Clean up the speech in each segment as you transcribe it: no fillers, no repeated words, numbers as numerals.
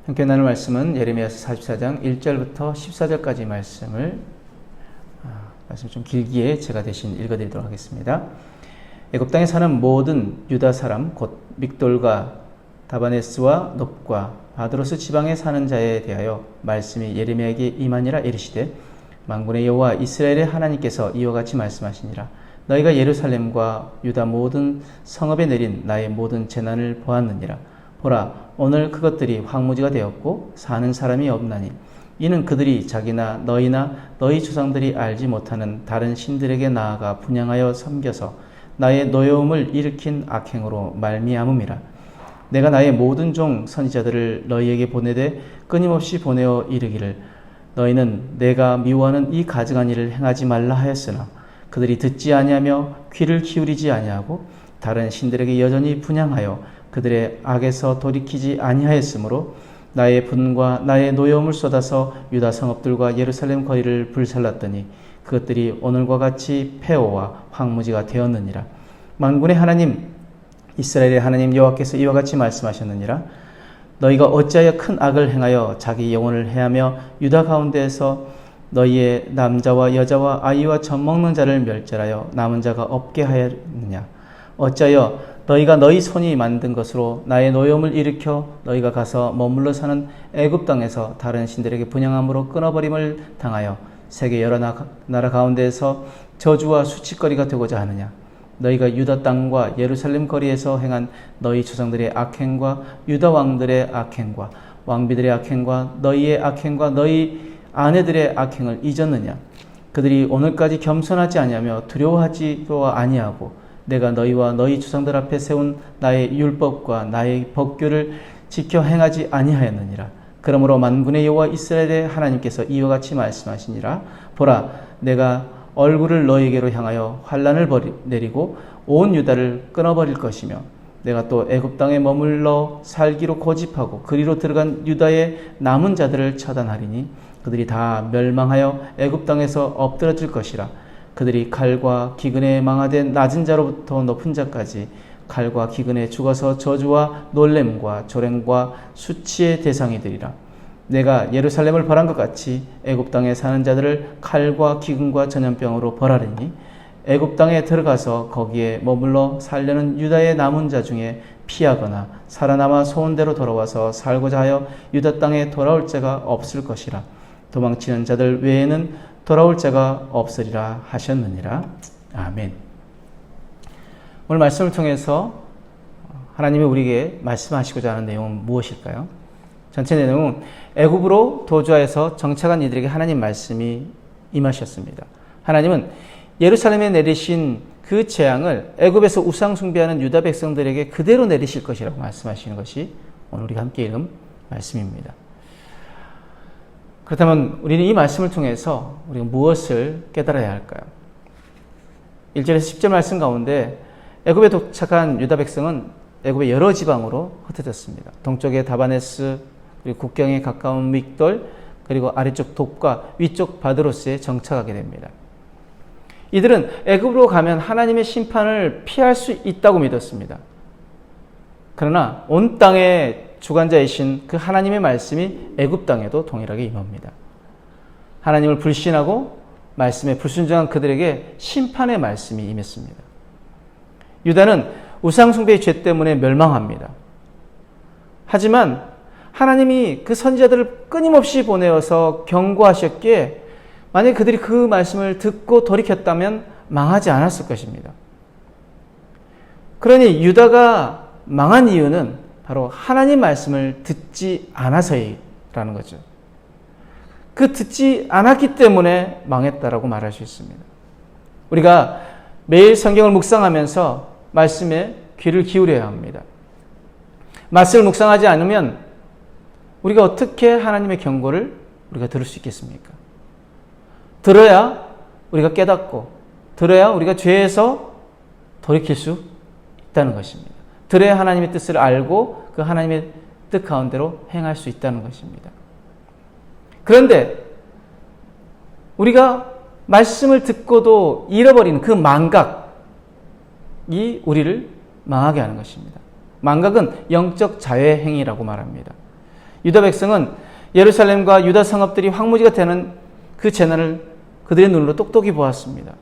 함께 나눌 말씀은 예레미야서 44장 1절부터 14절까지 말씀 좀 길기에 제가 대신 읽어드리도록 하겠습니다. 애굽 땅에 사는 모든 유다 사람 곧 믹돌과 다바네스와 놉과 바드로스 지방에 사는 자에 대하여 말씀이 예레미야에게 임하니라. 이르시되 만군의 여호와 이스라엘의 하나님께서 이와 같이 말씀하시니라. 너희가 예루살렘과 유다 모든 성읍에 내린 나의 모든 재난을 보았느니라. 보라, 오늘 그것들이 황무지가 되었고 사는 사람이 없나니 이는 그들이 자기나 너희나 너희 조상들이 알지 못하는 다른 신들에게 나아가 분향하여 섬겨서 나의 노여움을 일으킨 악행으로 말미암음이라. 내가 나의 모든 종 선지자들을 너희에게 보내되 끊임없이 보내어 이르기를 너희는 내가 미워하는 이 가증한 일을 행하지 말라 하였으나 그들이 듣지 아니하며 귀를 기울이지 아니하고 다른 신들에게 여전히 분향하여 그들의 악에서 돌이키지 아니하였으므로 나의 분과 나의 노여움을 쏟아서 유다 성읍들과 예루살렘 거리를 불살랐더니 그것들이 오늘과 같이 폐허와 황무지가 되었느니라. 만군의 하나님 이스라엘의 하나님 여호와께서 이와 같이 말씀하셨느니라. 너희가 어찌하여 큰 악을 행하여 자기 영혼을 해하며 유다 가운데에서 너희의 남자와 여자와 아이와 젖먹는 자를 멸절하여 남은 자가 없게 하였느냐. 어찌하여 너희가 너희 손이 만든 것으로 나의 노여움을 일으켜 너희가 가서 머물러 사는 애굽 땅에서 다른 신들에게 분향함으로 끊어버림을 당하여 세계 여러 나라 가운데에서 저주와 수치거리가 되고자 하느냐. 너희가 유다 땅과 예루살렘 거리에서 행한 너희 조상들의 악행과 유다 왕들의 악행과 왕비들의 악행과 너희의 악행과 너희 아내들의 악행을 잊었느냐. 그들이 오늘까지 겸손하지 아니하며 두려워하지도 아니하고 내가 너희와 너희 조상들 앞에 세운 나의 율법과 나의 법규를 지켜 행하지 아니하였느니라. 그러므로 만군의 여호와 이스라엘의 하나님께서 이와 같이 말씀하시니라. 보라, 내가 얼굴을 너희에게로 향하여 환란을 내리고 온 유다를 끊어버릴 것이며 내가 또 애굽 땅에 머물러 살기로 고집하고 그리로 들어간 유다의 남은 자들을 처단하리니 그들이 다 멸망하여 애굽 땅에서 엎드러질 것이라. 그들이 칼과 기근에 망하되 낮은 자로부터 높은 자까지 칼과 기근에 죽어서 저주와 놀램과 조랭과 수치의 대상이 되리라. 내가 예루살렘을 벌한 것 같이 애굽 땅에 사는 자들을 칼과 기근과 전염병으로 벌하리니 애굽 땅에 들어가서 거기에 머물러 살려는 유다의 남은 자 중에 피하거나 살아남아 소원대로 돌아와서 살고자 하여 유다 땅에 돌아올 자가 없을 것이라. 도망치는 자들 외에는 돌아올 자가 없으리라 하셨느니라. 아멘. 오늘 말씀을 통해서 하나님이 우리에게 말씀하시고자 하는 내용은 무엇일까요? 전체 내용은 애굽으로 도주하여서 정착한 이들에게 하나님 말씀이 임하셨습니다. 하나님은 예루살렘에 내리신 그 재앙을 애굽에서 우상 숭배하는 유다 백성들에게 그대로 내리실 것이라고 말씀하시는 것이 오늘 우리가 함께 읽은 말씀입니다. 그렇다면 우리는 이 말씀을 통해서 우리가 무엇을 깨달아야 할까요? 1절에서 10절 말씀 가운데 애굽에 도착한 유다 백성은 애굽의 여러 지방으로 흩어졌습니다. 동쪽의 다바네스, 그리고 국경에 가까운 믹돌, 그리고 아래쪽 놉과 위쪽 바드로스에 정착하게 됩니다. 이들은 애굽으로 가면 하나님의 심판을 피할 수 있다고 믿었습니다. 그러나 온 땅의 주관자이신 그 하나님의 말씀이 애굽 땅에도 동일하게 임합니다. 하나님을 불신하고 말씀에 불순종한 그들에게 심판의 말씀이 임했습니다. 유다는 우상숭배의 죄 때문에 멸망합니다. 하지만 하나님이 그 선지자들을 끊임없이 보내어서 경고하셨기에 만약 그들이 그 말씀을 듣고 돌이켰다면 망하지 않았을 것입니다. 그러니 유다가 망한 이유는 바로 하나님 말씀을 듣지 않아서라는 거죠. 그 듣지 않았기 때문에 망했다라고 말할 수 있습니다. 우리가 매일 성경을 묵상하면서 말씀에 귀를 기울여야 합니다. 말씀을 묵상하지 않으면 우리가 어떻게 하나님의 경고를 우리가 들을 수 있겠습니까? 들어야 우리가 깨닫고 들어야 우리가 죄에서 돌이킬 수 있다는 것입니다. 들어야 하나님의 뜻을 알고 그 하나님의 뜻 가운데로 행할 수 있다는 것입니다. 그런데 우리가 말씀을 듣고도 잃어버리는 그 망각이 우리를 망하게 하는 것입니다. 망각은 영적 자해 행위라고 말합니다. 유다 백성은 예루살렘과 유다 성읍들이 황무지가 되는 그 재난을 그들의 눈으로 똑똑히 보았습니다.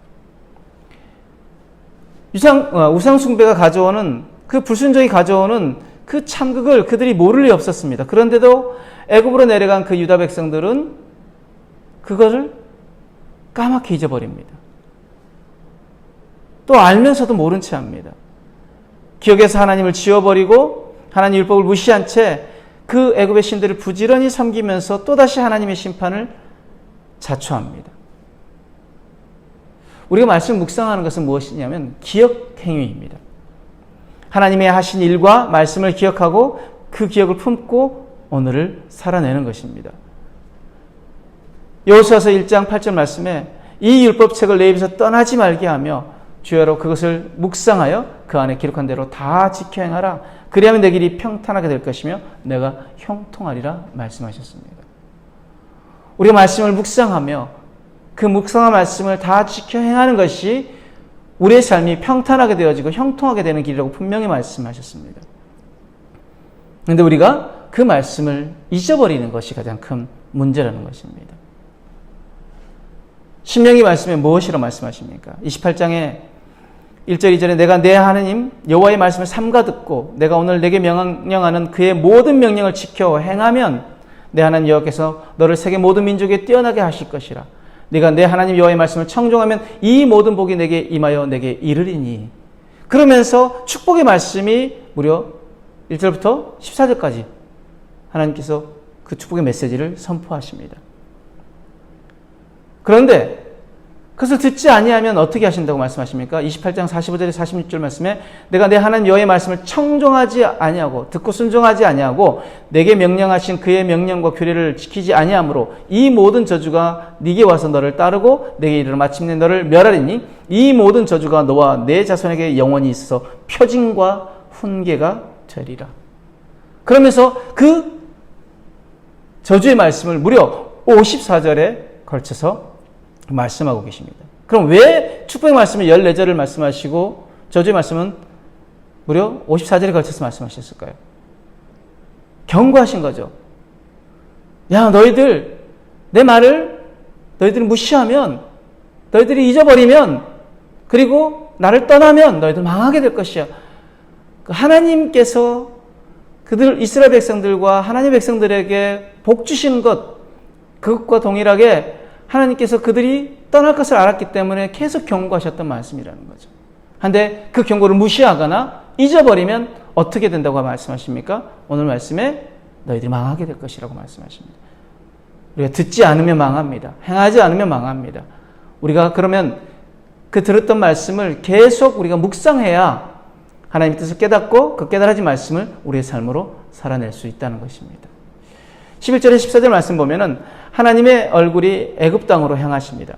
우상 숭배가 가져오는 그 불순종이 가져오는 그 참극을 그들이 모를 리 없었습니다. 그런데도 애굽으로 내려간 그 유다 백성들은 그거를 까맣게 잊어버립니다. 또 알면서도 모른 채 합니다. 기억에서 하나님을 지워버리고 하나님 율법을 무시한 채 그 애굽의 신들을 부지런히 섬기면서 또다시 하나님의 심판을 자초합니다. 우리가 말씀을 묵상하는 것은 무엇이냐면 기억 행위입니다. 하나님의 하신 일과 말씀을 기억하고 그 기억을 품고 오늘을 살아내는 것입니다. 여호수아서 1장 8절 말씀에 이 율법책을 내 입에서 떠나지 말게 하며 주여로 그것을 묵상하여 그 안에 기록한 대로 다 지켜 행하라. 그리하면 내 길이 평탄하게 될 것이며 내가 형통하리라 말씀하셨습니다. 우리가 말씀을 묵상하며 그 묵상한 말씀을 다 지켜 행하는 것이 우리의 삶이 평탄하게 되어지고 형통하게 되는 길이라고 분명히 말씀하셨습니다. 그런데 우리가 그 말씀을 잊어버리는 것이 가장 큰 문제라는 것입니다. 신명기 말씀에 무엇이라고 말씀하십니까? 28장에 1절 2절에 내가 내 하나님 여호와의 말씀을 삼가 듣고 내가 오늘 내게 명령하는 그의 모든 명령을 지켜 행하면 내 하나님 여호와께서 너를 세계 모든 민족에 뛰어나게 하실 것이라. 네가 내 하나님 여호와의 말씀을 청종하면 이 모든 복이 내게 임하여 내게 이르리니. 그러면서 축복의 말씀이 무려 1절부터 14절까지 하나님께서 그 축복의 메시지를 선포하십니다. 그런데 그것을 듣지 아니하면 어떻게 하신다고 말씀하십니까? 28장 45절에 46절 말씀에 내가 내 하나님 여호와의 말씀을 청종하지 아니하고 듣고 순종하지 아니하고 내게 명령하신 그의 명령과 규례를 지키지 아니하므로 이 모든 저주가 네게 와서 너를 따르고 내게 이르러 마침내 너를 멸하리니 이 모든 저주가 너와 내 자손에게 영원히 있어 표징과 훈계가 되리라. 그러면서 그 저주의 말씀을 무려 54절에 걸쳐서 말씀하고 계십니다. 그럼 왜 축복의 말씀을 14절을 말씀하시고 저주의 말씀은 무려 54절에 걸쳐서 말씀하셨을까요? 경고하신 거죠. 야, 너희들 내 말을 너희들이 무시하면, 너희들이 잊어버리면, 그리고 나를 떠나면 너희들 망하게 될 것이야. 하나님께서 그들 이스라엘 백성들과 하나님 백성들에게 복 주시는 것, 그것과 동일하게 하나님께서 그들이 떠날 것을 알았기 때문에 계속 경고하셨던 말씀이라는 거죠. 그런데 그 경고를 무시하거나 잊어버리면 어떻게 된다고 말씀하십니까? 오늘 말씀에 너희들이 망하게 될 것이라고 말씀하십니다. 우리가 듣지 않으면 망합니다. 행하지 않으면 망합니다. 우리가 그러면 그 들었던 말씀을 계속 우리가 묵상해야 하나님의 뜻을 깨닫고 그 깨달아진 말씀을 우리의 삶으로 살아낼 수 있다는 것입니다. 11절에 14절 말씀 보면은 하나님의 얼굴이 애굽 땅으로 향하십니다.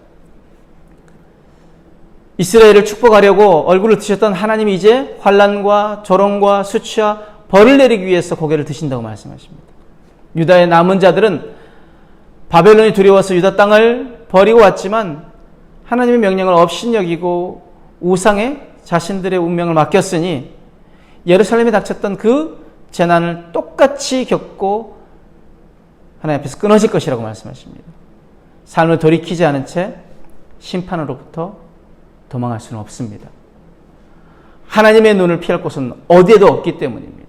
이스라엘을 축복하려고 얼굴을 드셨던 하나님이 이제 환난과 조롱과 수치와 벌을 내리기 위해서 고개를 드신다고 말씀하십니다. 유다의 남은 자들은 바벨론이 두려워서 유다 땅을 버리고 왔지만 하나님의 명령을 업신여기고 우상에 자신들의 운명을 맡겼으니 예루살렘에 닥쳤던 그 재난을 똑같이 겪고 하나님 앞에서 끊어질 것이라고 말씀하십니다. 삶을 돌이키지 않은 채 심판으로부터 도망할 수는 없습니다. 하나님의 눈을 피할 곳은 어디에도 없기 때문입니다.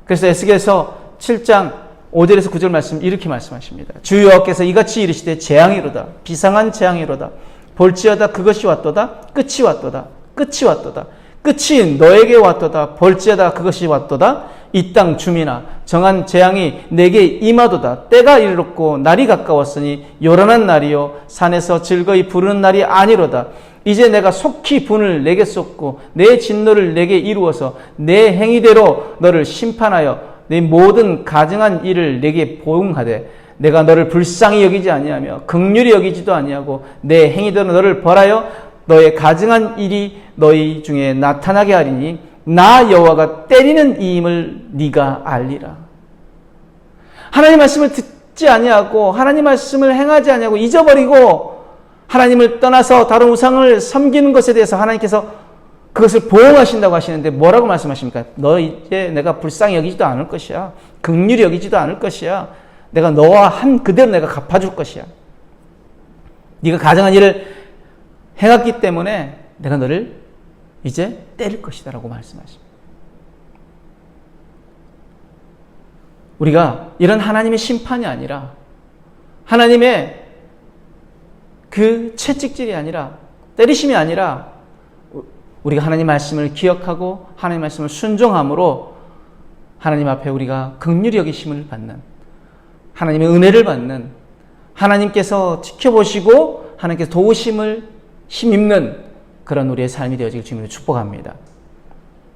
그래서 에스겔서 7장 5절에서 9절 말씀 이렇게 말씀하십니다. 주 여호와께서 이같이 이르시되 재앙이로다 비상한 재앙이로다 볼지어다 그것이 왔도다 끝이 왔도다 끝이 왔도다 끝이 너에게 왔도다 볼지어다 그것이 왔도다 이 땅 주민아 정한 재앙이 내게 임하도다 때가 이르렀고 날이 가까웠으니 요란한 날이요 산에서 즐거이 부르는 날이 아니로다 이제 내가 속히 분을 내게 쏟고 내 진노를 내게 이루어서 내 행위대로 너를 심판하여 내 모든 가증한 일을 내게 보응하되 내가 너를 불쌍히 여기지 아니하며 긍휼히 여기지도 아니하고 내 행위대로 너를 벌하여 너의 가증한 일이 너희 중에 나타나게 하리니 나 여호와가 때리는 이임을 네가 알리라. 하나님 말씀을 듣지 아니하고 하나님 말씀을 행하지 아니하고 잊어버리고 하나님을 떠나서 다른 우상을 섬기는 것에 대해서 하나님께서 그것을 보응하신다고 하시는데 뭐라고 말씀하십니까? 너 이제 내가 불쌍히 여기지도 않을 것이야. 긍휼히 여기지도 않을 것이야. 내가 너와 한 그대로 내가 갚아줄 것이야. 네가 가정한 일을 행했기 때문에 내가 너를 이제 때릴 것이다 라고 말씀하십니다. 우리가 이런 하나님의 심판이 아니라 하나님의 그 채찍질이 아니라 때리심이 아니라 우리가 하나님 말씀을 기억하고 하나님 말씀을 순종함으로 하나님 앞에 우리가 긍휼히 여기심을 받는, 하나님의 은혜를 받는, 하나님께서 지켜보시고 하나님께서 도우심을 힘입는 그런 우리의 삶이 되어지길 주님으로 축복합니다.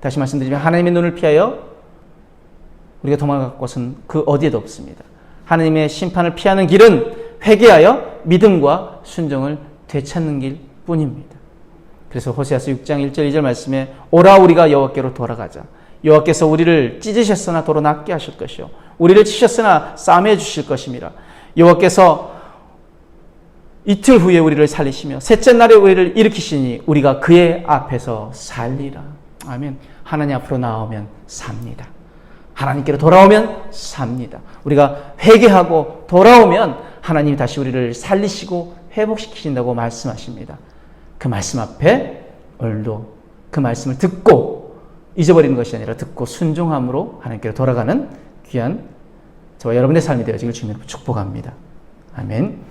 다시 말씀드리면 하나님의 눈을 피하여 우리가 도망갈 곳은 그 어디에도 없습니다. 하나님의 심판을 피하는 길은 회개하여 믿음과 순종을 되찾는 길 뿐입니다. 그래서 호세아서 6장 1절 2절 말씀에 오라 우리가 여호와께로 돌아가자. 여호와께서 우리를 찢으셨으나 도로 낫게 하실 것이요 우리를 치셨으나 싸매 주실 것임이라. 여호와께서 이틀 후에 우리를 살리시며 셋째 날에 우리를 일으키시니 우리가 그의 앞에서 살리라. 아멘. 하나님 앞으로 나오면 삽니다. 하나님께로 돌아오면 삽니다. 우리가 회개하고 돌아오면 하나님이 다시 우리를 살리시고 회복시키신다고 말씀하십니다. 그 말씀 앞에 오늘도 그 말씀을 듣고 잊어버리는 것이 아니라 듣고 순종함으로 하나님께로 돌아가는 귀한 저와 여러분의 삶이 되어지길 주님으로 축복합니다. 아멘.